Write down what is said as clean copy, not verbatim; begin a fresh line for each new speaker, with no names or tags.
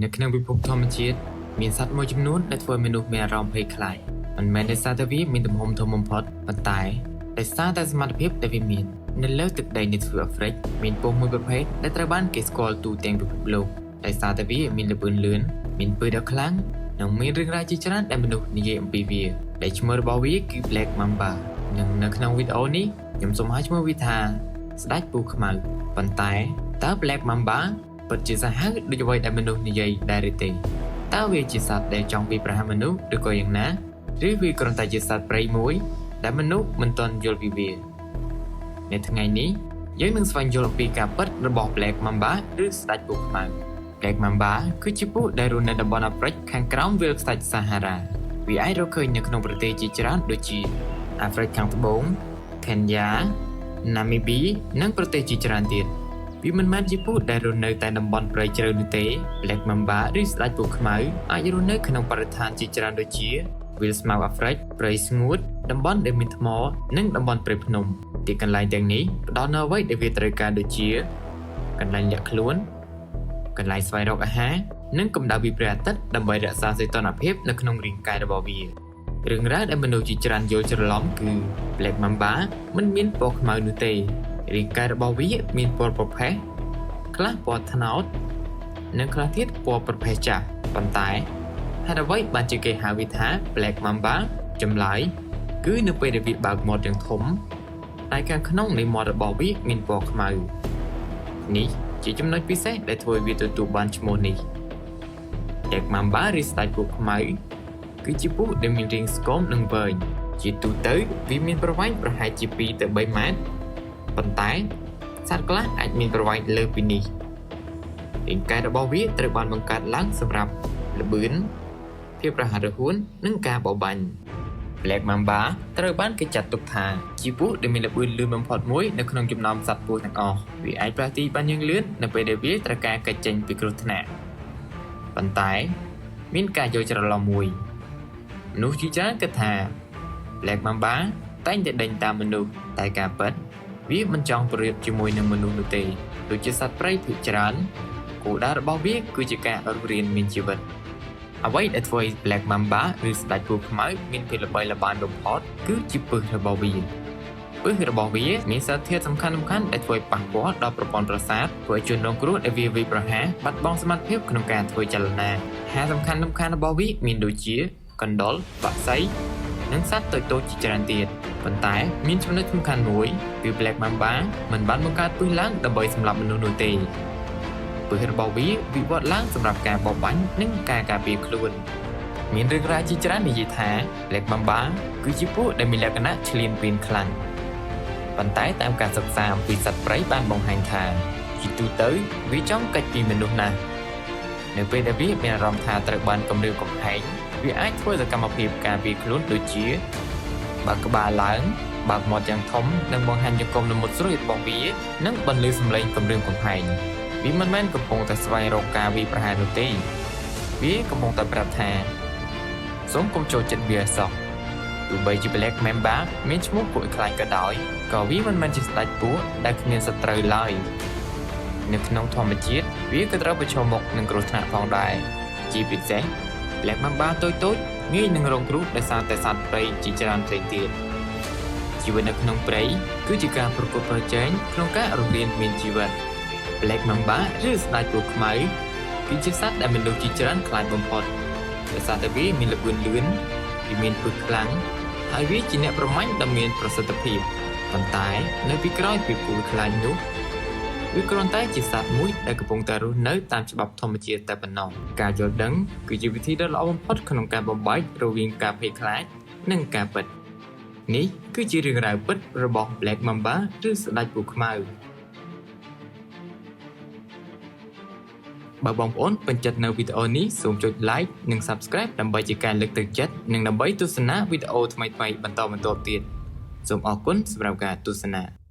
ในขณะวิภพธรรมជាតិមានសត្វមួយចំនួនដែលធ្វើមនុស្សមានអារម្មណ៍ភ័យខ្លាចមិនមែនដោយសារតែវាមានទំហំធំបំផុតប៉ុន្តែដោយសារតែសមត្ថភាពដែលវាមាននៅលើទឹកដីនៃទ្វីបអាហ្វ្រិកមានពស់មួយប្រភេទដែលត្រូវបានគេស្គាល់ទូទាំងពិភពលោកដោយសារតែវាមានល្បឿនលឿនមានពើដ៏ខ្លាំងនិងមានរឿងរ៉ាវជាច្រើនដែលមនុស្សនិយាយអំពីវាដែលឈ្មោះរបស់វាគឺ Black Mamba និងនៅក្នុងវីដេអូនេះខ្ញុំសូមហៅឈ្មោះវាថាស្ដេចពស់ខ្មៅប៉ុន្តែតើ Black Mamba ពិតជាសាហាវដូចអ្វីដែលមនុស្សនិយាយដែរឬទេតើវាជាសត្វដែលចង់វាយប្រហារមនុស្សឬក៏យ៉ាងណាឬវាគ្រាន់តែជាសត្វព្រៃមួយដែលមនុស្សមិនទាន់យល់ពីវានៅថ្ងៃនេះយើងនឹងស្វែងយល់អំពីការពិតរបស់ Black Mamba ឬស្ដេចពស់ខ្មៅ Black Mamba គឺជាពស់ដែលរស់នៅតំបន់អាហ្វ្រិកខាងក្រោមវាលខ្សាច់សាហារ៉ាវាអាចរកឃើញនៅក្នុងប្រទេសជាច្រើនដូចជាអាហ្វ្រិកខាងត្បូង Kenya ណាមីប៊ីនិងប្រទេសជាច្រើនទៀតវាមិនមែនជាពស់ដែលរស់នៅតែតំបន់ព្រៃជ្រៅនោះទេ Black Mamba ឬស្ដេចពស់ខ្មៅអាចរស់នៅក្នុងបរិស្ថានជាច្រើនដូចជាវាលស្មៅអាហ្វ្រិកព្រៃស្ងួតតំបន់ដែលមានថ្មនិងតំបន់ព្រៃភ្នំទីកន្លែងទាំងនេះផ្ដល់នូវអ្វីដែលវាត្រូវការដូចជាកន្លែងលាក់ខ្លួនកន្លែងស្វែងរកអាហារនិងកម្ដៅពីព្រះអាទិត្យដើម្បីរក្សាសីតុណ្ហភាពនៅក្នុងរាងកាយរបស់វារឿងរ៉ាវដែលមនុស្សជាច្រើនយល់ច្រឡំគឺ Black Mamba មិនមានពណ៌ខ្មៅនោះទេរាងកាយរបស់វាមានពណ៌ប្រផេះខ្លះពណ៌ត្នោតនិងខ្លះទៀតពណ៌ប្រផេះចាស់ប៉ុន្តែហេតុអ្វីបានជាគេហៅវាថា Black Mamba ចម្លើយគឺនៅពេលដែលវាបើកមាត់យ៉ាងធំតែខាងក្នុងនៃមាត់របស់វាមានពណ៌ខ្មៅនេះជាចំណុចពិសេសដែលធ្វើវាទទួលបានឈ្មោះនេះ Black Mamba ឬស្ដេចពស់ខ្មៅគឺជាពស់ដែលមានរាងស្គមនិងវែងជាទូទៅវាមានប្រវែងប្រហែលជា2ទៅ3ម៉ែត្រប៉ុន្តែសត្វខ្លះអាចមានប្រវែងលើសពីនេះរាងកាយរបស់វាត្រូវបានបង្កើតឡើងសម្រាប់ល្បឿនភាពរហ័សរហួននិងការបរបាញ់ Black Mamba ត្រូវបានគេចាត់ទុកថាជាពស់ដែលមានល្បឿនលឿនបំផុតមួយនៅក្នុងចំណោមសត្វពស់ទាំងអស់វាអាចផ្លាស់ទីបានយ៉ាងលឿននៅពេលដែលវាត្រូវការកិច្ចចេញពីគ្រោះថ្នាក់ប៉ុន្តែមានការយល់ច្រឡំមួយមនុស្សជាច្រើនគិតថា Black Mamba តែងតែដេញតាមមនុស្សតែការពិតវាមិនចង់ប្រៀបជាមួយនឹងមនុស្សនោះទេដូចជាសត្វព្រៃភាគច្រើនគោលដៅរបស់វាគឺជាការរស់រានមានជីវិតអ្វីដែលធ្វើឲ្យ Black Mamba ឬស្ដេចពស់ខ្មៅមានភាពល្បីល្បាញបំផុតគឺជាពឹសរបស់វាពឹសរបស់វាមានសារធាតុសំខាន់ៗដែលធ្វើឲ្យប៉ះពាល់ដល់ប្រព័ន្ធប្រសាទធ្វើឲ្យជនរងគ្រោះដែលវាវាយប្រហារបាត់បង់សមត្ថភាពក្នុងការធ្វើចលនាអាហារសំខាន់ៗរបស់វាមានដូចជាកណ្ដុរបក្សីនិងសត្វតូចៗជាច្រើនទៀតប៉ុន្តែមានចំណុចសំខាន់មួយគឺ Black Mamba មិនបានបង្កើតពឹសឡើងដើម្បីសម្លាប់មនុស្សនោះទេពឹសរបស់វាវិវត្តឡើងសម្រាប់ការបរបាញ់និងការការពារខ្លួនមានរឿងរ៉ាវជាច្រើននិយាយថា Black Mamba គឺជាពស់ដែលមានលក្ខណៈឈ្លានពានខ្លាំងប៉ុន្តែតាមការសិក្សាអំពីសត្វព្រៃបានបង្ហាញថាជាទូទៅវាចង់កាច់ពីមនុស្សណាស់នៅពេលដែលវាមានអារម្មណ៍ថាត្រូវបានគំរាមកំហែងវាអាចធ្វើសកម្មភាពការពារខ្លួនដូចជាបើកក្បាលឡើងបើកមាត់យ៉ាងធំនិងបង្ហាញចង្កុំនៅមុតស្រួយរបស់វានិងបន្លឺសំឡេងគំរាមកំហែងវាមិនមែនកំពុងតែស្វែងរកការវាយប្រហារនោះទេវាកំពុងតែប្រាប់ថាសូមកុំចូលចិត្តវាសោះទោះបីជា Black Mamba មានឈ្មោះគួរឲ្យខ្លាចក៏ដោយក៏វាមិនមែនជាស្ដេចពស់ដែលគ្មានសត្រូវឡើយនៅក្នុងធម្មជាតិវាក៏ត្រូវប្រឈមមុខនឹងគ្រោះថ្នាក់ផងដែរជាពិសេស Black Mamba តូចៗងាយនឹងរងគ្រោះដោយសារតែសត្វព្រៃជាច្រើនផ្សេងទៀតជីវិតនៅក្នុងព្រៃគឺជាការប្រកួតប្រជែងក្នុងការរស់រានមានជីវិត Black Mamba ឬស្ដេចពស់ខ្មៅគឺជាសត្វដែលមនុស្សជាច្រើនខ្លាចបំផុតដោយសារតែវាមានល្បឿនលឿនវាមានពឹសខ្លាំងហើយវាជាអ្នកប្រមាញ់ដ៏មានប្រសិទ្ធភាពប៉ុន្តែនៅពីក្រោយពីពស់ខ្លាចនោះវាគ្រាន់តែជាសត្វមួយដែលកំពុងតែរស់នៅតាមច្បាប់ធម្មជាតិតែប៉ុណ្ណោះការយល់ដឹងគឺជាវិធីដ៏ល្អបំផុតក្នុងការបំបែករវាងការភ័យខ្លាចនិងការពិតនេះគឺជារឿងរ៉ាវពិតរបស់ Black Mamba ឬស្ដេចពស់ខ្មៅបើបងប្អូនពេញចិត្តនៅវីដេអូនេះសូមចុច like និង subscribe ដើម្បីជាការលើកទឹកចិត្តនិងដើម្បីទស្សនាវីដេអូថ្មីៗបន្តទៀតសូមអរគុណសម្រាប់ការទស្សនា